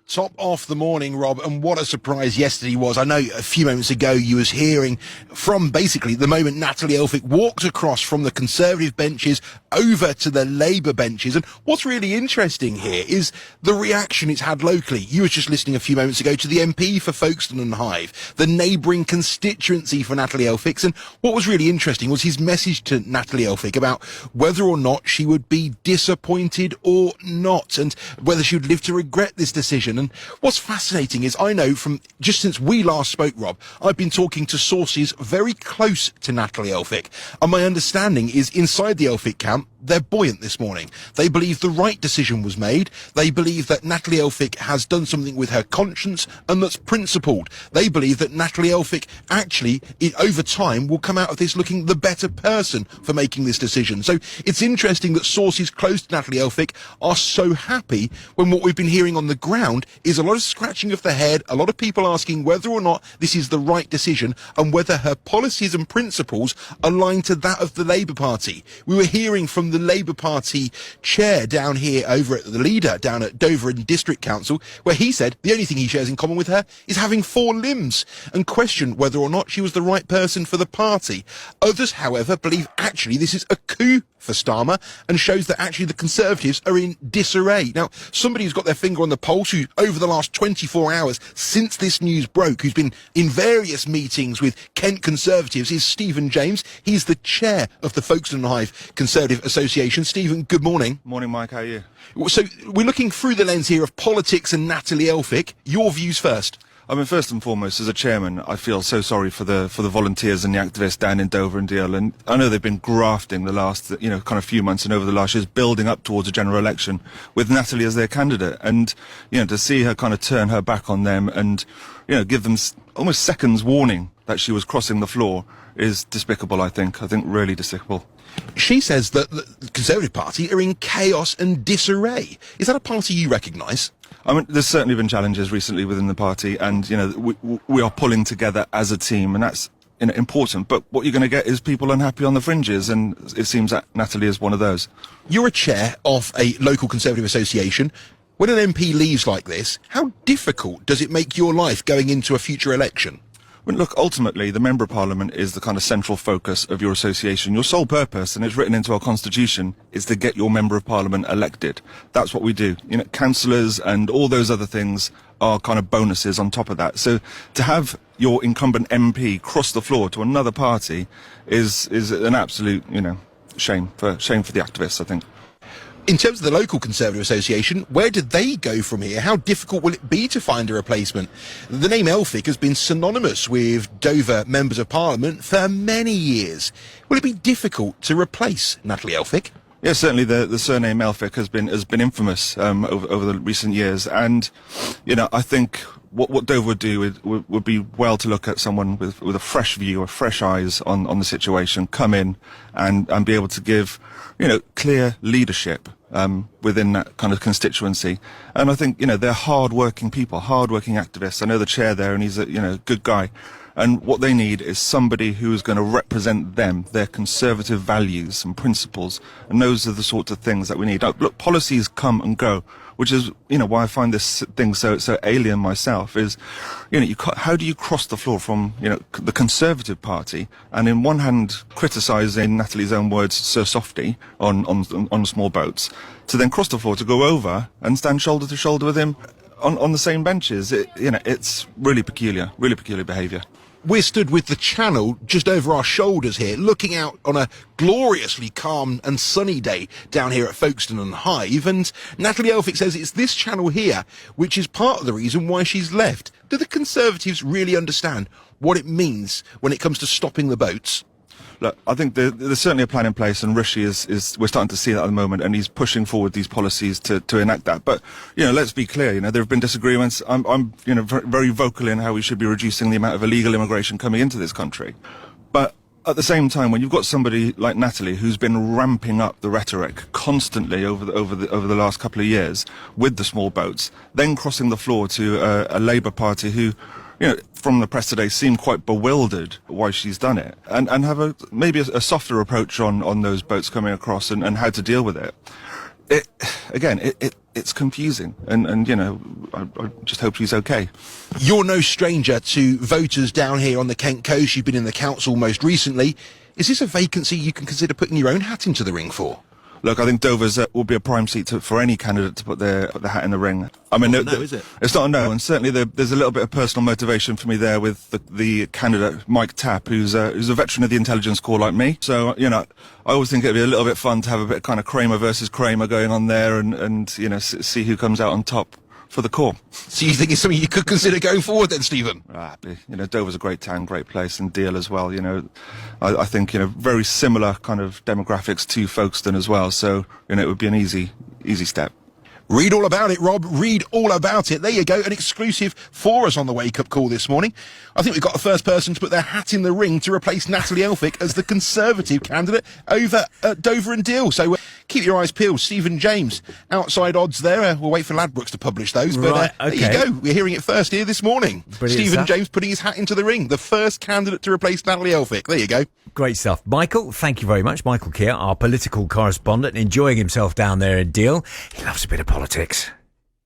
Top off the morning, Rob, and what a surprise yesterday was. I know a few moments ago you was hearing from basically the moment Natalie Elphicke walked across from the Conservative benches over to the Labour benches. And what's really interesting here is the reaction it's had locally. You was just listening a few moments ago to the MP for Folkestone and Hythe, the neighbouring constituency for Natalie Elphicke. And what was really interesting was his message to Natalie Elphicke about whether or not she would be disappointed or not, and whether she would live to regret this decision. And what's fascinating is I know from just since we last spoke, Rob, I've been talking to sources very close to Natalie Elphicke, and my understanding is inside the Elphicke camp, they're buoyant this morning. They believe the right decision was made. They believe that Natalie Elphicke has done something with her conscience and that's principled. They believe that Natalie Elphicke actually, over time, will come out of this looking the better person for making this decision. So it's interesting that sources close to Natalie Elphicke are so happy when what we've been hearing on the ground is a lot of scratching of the head, a lot of people asking whether or not this is the right decision and whether her policies and principles align to that of the Labour Party. We were hearing from the Labour Party chair down here over at the leader down at Dover and District Council, where he said the only thing he shares in common with her is having 4 limbs, and questioned whether or not she was the right person for the party. Others, however, believe actually this is a coup for Starmer and shows that actually the Conservatives are in disarray. Now, somebody who's got their finger on the pulse, who over the last 24 hours since this news broke, who's been in various meetings with Kent Conservatives, is Stephen James. He's the chair of the Folkestone and Hythe Conservative Association. Stephen, good morning. Morning, Mike. How are you? So we're looking through the lens here of politics and Natalie Elphicke. Your views first. I mean, first and foremost, as a chairman, I feel so sorry for the volunteers and the activists down in Dover and Deal. And I know they've been grafting the last, kind of few months and over the last years, building up towards a general election with Natalie as their candidate. And, to see her kind of turn her back on them and, give them almost seconds warning that she was crossing the floor is despicable, I think. I think really despicable. She says that the Conservative Party are in chaos and disarray. Is that a party you recognise? I mean, there's certainly been challenges recently within the party, and we are pulling together as a team, and that's important. But what you're going to get is people unhappy on the fringes, and it seems that Natalie is one of those. You're a chair of a local Conservative association. When an MP leaves like this, how difficult does it make your life going into a future election? Well, look, ultimately, the Member of Parliament is the kind of central focus of your association. Your sole purpose, and it's written into our constitution, is to get your Member of Parliament elected. That's what we do. Councillors and all those other things are kind of bonuses on top of that. So to have your incumbent MP cross the floor to another party is an absolute, shame for the activists, I think. In terms of the local Conservative Association, where did they go from here? How difficult will it be to find a replacement? The name Elphicke has been synonymous with Dover members of Parliament for many years. Will it be difficult to replace Natalie Elphicke? Yeah, certainly the surname Elphicke has been infamous over the recent years, and I think what Dover would do would be well to look at someone with a fresh view or fresh eyes on the situation, come in and be able to give clear leadership within that kind of constituency. And I think they're hard-working people, hard-working activists. I know the chair there, and he's a good guy. And what they need is somebody who is going to represent them, their conservative values and principles. And those are the sorts of things that we need. Look, policies come and go, which is, why I find this thing so alien myself is, how do you cross the floor from, the Conservative Party and in one hand criticising Natalie's own words, Sir Softy, on small boats, to then cross the floor to go over and stand shoulder to shoulder with him on the same benches. It's really peculiar behaviour. We're stood with the channel just over our shoulders here, looking out on a gloriously calm and sunny day down here at Folkestone and Hythe, and Natalie Elphicke says it's this channel here which is part of the reason why she's left. Do the Conservatives really understand what it means when it comes to stopping the boats? Look, I think there's certainly a plan in place, and Rishi is we're starting to see that at the moment, and he's pushing forward these policies to enact that. But let's be clear. There have been disagreements. I'm very vocal in how we should be reducing the amount of illegal immigration coming into this country. But at the same time, when you've got somebody like Natalie who's been ramping up the rhetoric constantly over the last couple of years with the small boats, then crossing the floor to a Labour Party who, from the press today, seem quite bewildered why she's done it, and have maybe a softer approach on those boats coming across and how to deal with it. It's confusing, and you know, I just hope she's okay. You're no stranger to voters down here on the Kent coast. You've been in the council most recently. Is this a vacancy you can consider putting your own hat into the ring for? Look, I think Dover's will be a prime seat for any candidate to put their hat in the ring. I mean, Is it? It's not a no, and certainly there's a little bit of personal motivation for me there with the candidate Mike Tapp, who's a veteran of the intelligence corps like me. So you know, I always think it'd be a little bit fun to have a bit of kind of Kramer versus Kramer going on there, and you know, see who comes out on top for the corps. So you think it's something you could consider going forward then, Stephen? You know, Dover's a great town, great place, and Deal as well. You know, I think, you know, very similar kind of demographics to Folkestone as well. So, you know, it would be an easy step. Read all about it, Rob. Read all about it. There you go. An exclusive for us on the wake-up call this morning. I think we've got the first person to put their hat in the ring to replace Natalie Elphicke as the Conservative candidate over at Dover and Deal. So keep your eyes peeled. Stephen James, outside odds there. We'll wait for Ladbrokes to publish those. But there you go. We're hearing it first here this morning. Brilliant Stephen stuff. James putting his hat into the ring. The first candidate to replace Natalie Elphicke. There you go. Great stuff. Michael, thank you very much. Michael Keohan, our political correspondent, enjoying himself down there in Deal. He loves a bit of politics.